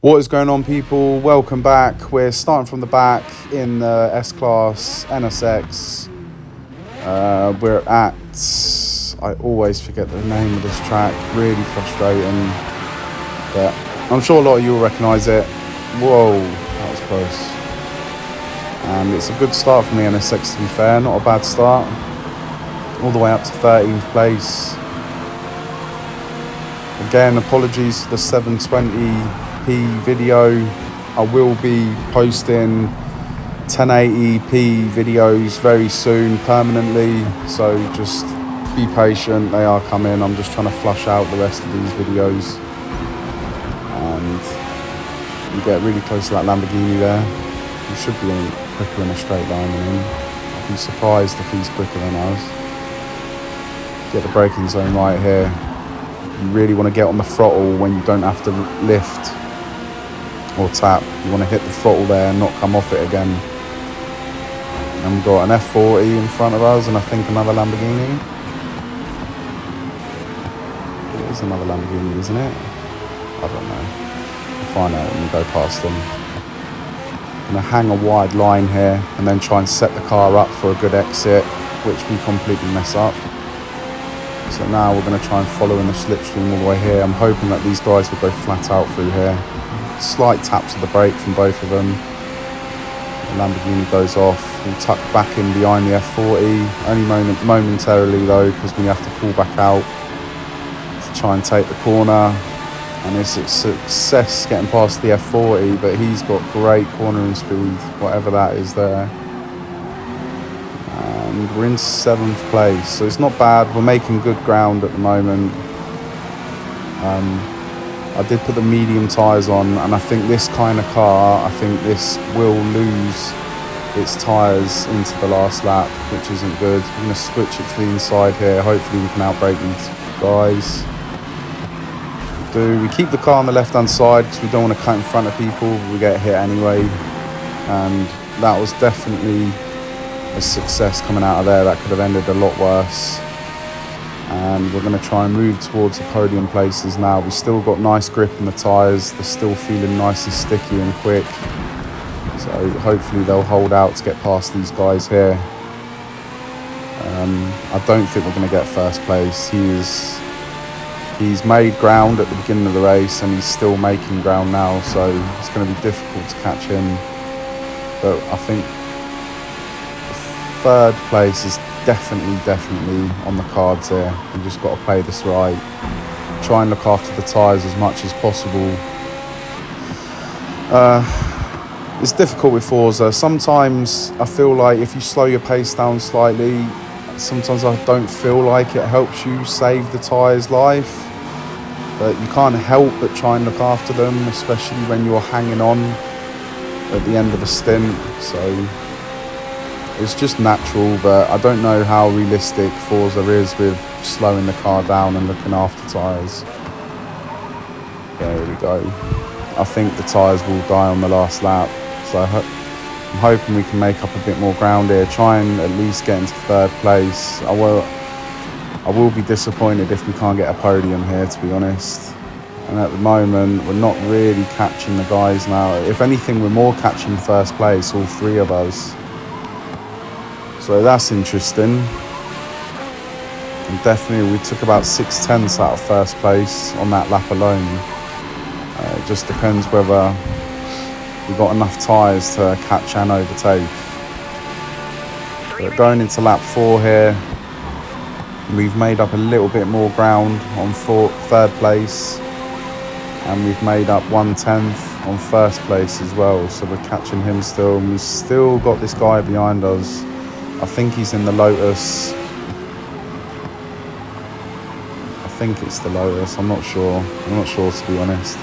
What is going on, people? Welcome back. We're starting from the back in the S-Class NSX. We're at, I always forget the name of this track, really frustrating, but I'm sure a lot of you will recognise it. Whoa, that was close. And it's a good start from the NSX, to be fair, not a bad start. All the way up to 13th place. Again, apologies for the 720p video. I will be posting 1080p videos very soon, permanently, so just be patient, they are coming. I'm just trying to flush out the rest of these videos. And you get really close to that Lamborghini there. You should be quicker in a straight line than him. I'd be surprised if he's quicker than us. Get the braking zone right here. You really want to get on the throttle when you don't have to lift or tap. You want to hit the throttle there and not come off it again. And we've got an F40 in front of us and I think another Lamborghini. It is another Lamborghini, isn't it? I don't know. We'll find out when we go past them. I'm going to hang a wide line here and then try and set the car up for a good exit, which we completely mess up. So now we're going to try and follow in the slipstream all the way here. I'm hoping that these guys will go flat out through here. Slight taps of the brake from both of them. The Lamborghini goes off. We'll tuck back in behind the F40. Only momentarily though, because we have to pull back out to try and take the corner. And it's a success getting past the F40, but he's got great cornering speed, whatever that is there. And we're in 7th place, so it's not bad. We're making good ground at the moment. I did put the medium tyres on, and I think this kind of car, I think this will lose its tyres into the last lap, which isn't good. I'm going to switch it to the inside here. Hopefully we can outbrake these guys. We keep the car on the left hand side because we don't want to cut in front of people. We get hit anyway, and that was definitely a success coming out of there. That could have ended a lot worse. And we're going to try and move towards the podium places now. We've still got nice grip in the tyres. They're still feeling nice and sticky and quick. So hopefully they'll hold out to get past these guys here. I don't think we're going to get first place. He's made ground at the beginning of the race and he's still making ground now. So it's going to be difficult to catch him. But I think third place is definitely on the cards here. You just got to play this right. Try and look after the tyres as much as possible. It's difficult with Forza. Sometimes I feel like if you slow your pace down slightly, sometimes I don't feel like it helps you save the tyres' life. But you can't help but try and look after them, especially when you're hanging on at the end of a stint. So it's just natural, but I don't know how realistic Forza is with slowing the car down and looking after tyres. There we go. I think the tyres will die on the last lap, so I'm hoping we can make up a bit more ground here, try and at least get into third place. I will be disappointed if we can't get a podium here, to be honest. And at the moment, we're not really catching the guys now. If anything, we're more catching first place, all three of us. So that's interesting. And definitely we took about 6/10 out of first place on that lap alone. It just depends whether we've got enough tyres to catch and overtake. But going into lap 4 here, we've made up a little bit more ground on third place. And we've made up 1/10 on first place as well. So we're catching him still. And we've still got this guy behind us. I think he's in the Lotus. I think it's the Lotus. I'm not sure to be honest.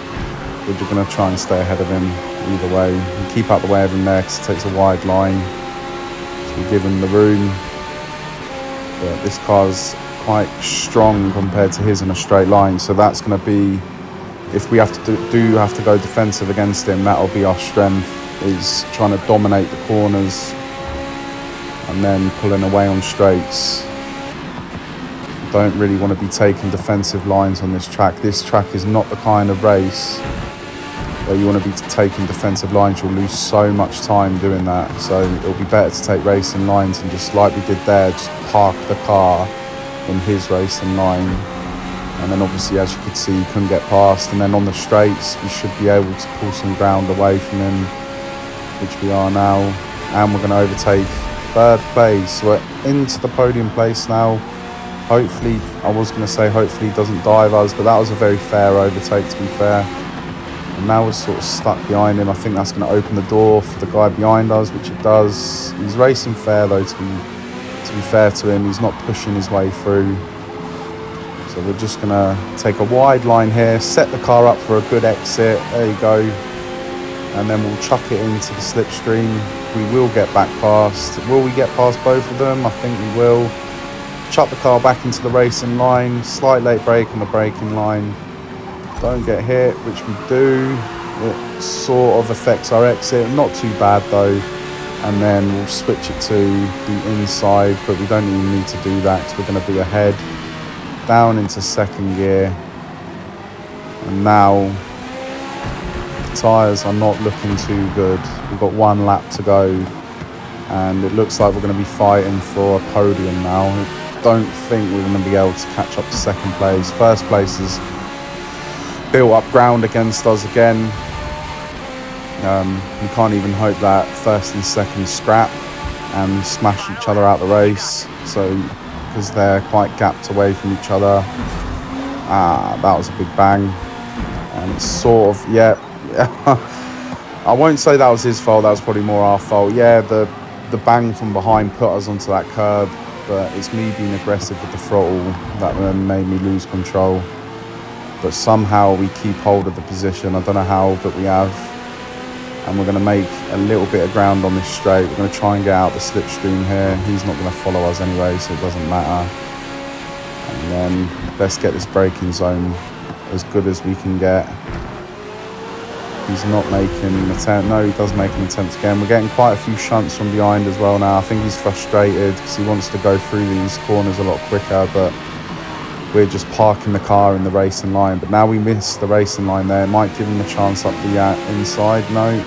We're just going to try and stay ahead of him either way. We keep out the way of him there because he takes a wide line. So we give him the room. But this car's quite strong compared to his in a straight line. So that's going to be, if we have to have to go defensive against him, that'll be our strength, is trying to dominate the corners and then pulling away on straights. Don't really want to be taking defensive lines on this track. This track is not the kind of race you want to be taking defensive lines, you'll lose so much time doing that. So it'll be better to take racing lines and just like we did there, just park the car in his racing line. And then obviously, as you could see, he couldn't get past. And then on the straights, we should be able to pull some ground away from him, which we are now. And we're going to overtake third place. We're into the podium place now. Hopefully, I was going to say hopefully he doesn't dive us, but that was a very fair overtake, to be fair. And now we're sort of stuck behind him. I think that's going to open the door for the guy behind us, which it does. He's racing fair, though, to be fair to him. He's not pushing his way through. So we're just going to take a wide line here, set the car up for a good exit. There you go. And then we'll chuck it into the slipstream. We will get back past. Will we get past both of them? I think we will. Chuck the car back into the racing line. Slight late brake on the braking line. Don't get hit, which we do. It sort of affects our exit. Not too bad though. And then we'll switch it to the inside, but we don't even need to do that because we're going to be ahead. Down into second gear. And now the tyres are not looking too good. We've got one lap to go. And it looks like we're going to be fighting for a podium now. I don't think we're going to be able to catch up to second place. First place is built up ground against us again. We can't even hope that first and second scrap and smash each other out the race. So, because they're quite gapped away from each other. That was a big bang. And it's sort of, yeah. I won't say that was his fault. That was probably more our fault. Yeah, the bang from behind put us onto that curb. But it's me being aggressive with the throttle that then made me lose control. But somehow we keep hold of the position. I don't know how, but we have. And we're going to make a little bit of ground on this straight. We're going to try and get out the slipstream here. He's not going to follow us anyway, so it doesn't matter. And then let's get this braking zone as good as we can get. He's not making an attempt. No, he does make an attempt again. We're getting quite a few shunts from behind as well now. I think he's frustrated because he wants to go through these corners a lot quicker, but we're just parking the car in the racing line. But now we missed the racing line there. It might give him a chance up the inside. No.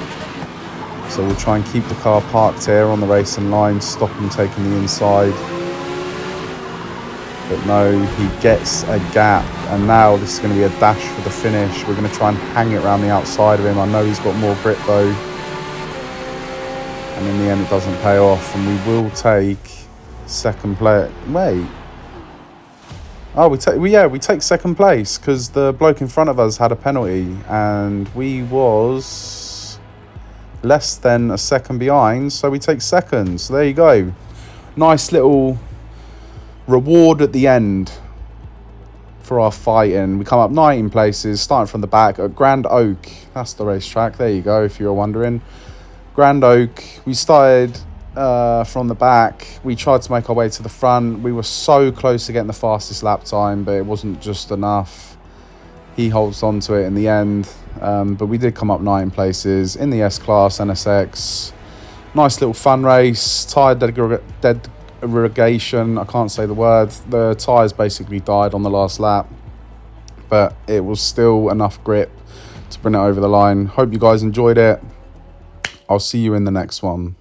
So we'll try and keep the car parked here on the racing line, stop him taking the inside. But no, he gets a gap. And now this is going to be a dash for the finish. We're going to try and hang it around the outside of him. I know he's got more grip though. And in the end it doesn't pay off. And we will take second place. Wait. Oh, we take second place because the bloke in front of us had a penalty and we was less than a second behind, so we take second. So there you go. Nice little reward at the end for our fighting. We come up 19 places, starting from the back at Grand Oak. That's the racetrack. There you go, if you were wondering. Grand Oak. We started from the back. We tried to make our way to the front. We were so close to getting the fastest lap time, but it wasn't just enough. He holds on to it in the end, but we did come up 9 places in the S-Class NSX. Nice little fun race. Tyre degradation, I can't say the word. The tyres basically died on the last lap, but it was still enough grip to bring it over the line. Hope you guys enjoyed it. I'll see you in the next one.